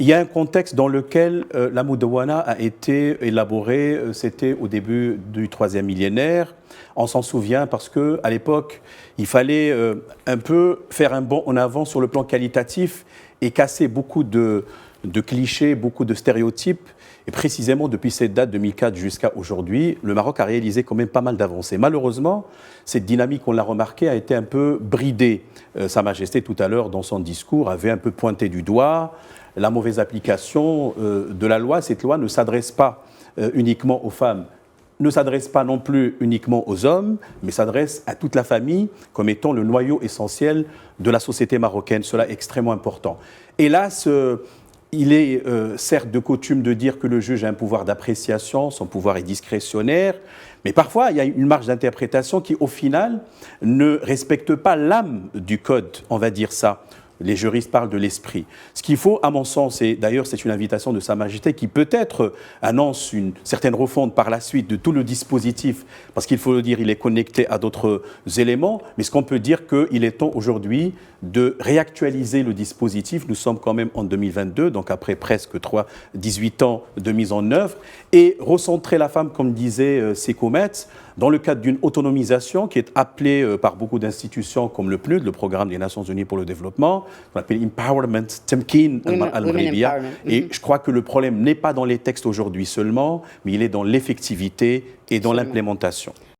il y a un contexte dans lequel la Moudawana a été élaborée, c'était au début du 3e millénaire. On s'en souvient parce qu'à l'époque, il fallait un peu faire un bond en avant sur le plan qualitatif et casser beaucoup de clichés, beaucoup de stéréotypes. Et précisément, depuis cette date, 2004 jusqu'à aujourd'hui, le Maroc a réalisé quand même pas mal d'avancées. Malheureusement, cette dynamique, on l'a remarqué, a été un peu bridée. Sa Majesté, tout à l'heure, dans son discours, avait un peu pointé du doigt la mauvaise application de la loi. Cette loi ne s'adresse pas uniquement aux femmes, ne s'adresse pas non plus uniquement aux hommes, mais s'adresse à toute la famille comme étant le noyau essentiel de la société marocaine. Cela est extrêmement important. Hélas, il est certes de coutume de dire que le juge a un pouvoir d'appréciation, son pouvoir est discrétionnaire, mais parfois il y a une marge d'interprétation qui, au final, ne respecte pas l'âme du code, on va dire ça. Les juristes parlent de l'esprit. Ce qu'il faut, à mon sens, et d'ailleurs c'est une invitation de Sa Majesté qui peut-être annonce une certaine refonte par la suite de tout le dispositif, parce qu'il faut le dire, il est connecté à d'autres éléments, mais ce qu'on peut dire qu'il est temps aujourd'hui de réactualiser le dispositif. Nous sommes quand même en 2022, donc après presque 18 ans de mise en œuvre, et recentrer la femme, comme disait Sekou Metz, dans le cadre d'une autonomisation qui est appelée par beaucoup d'institutions comme le PNUD, le Programme des Nations Unies pour le développement, qu'on appelle Empowerment, Temkin al-Maghribiya. Et je crois que le problème n'est pas dans les textes aujourd'hui seulement, mais il est dans l'effectivité et dans l'implémentation.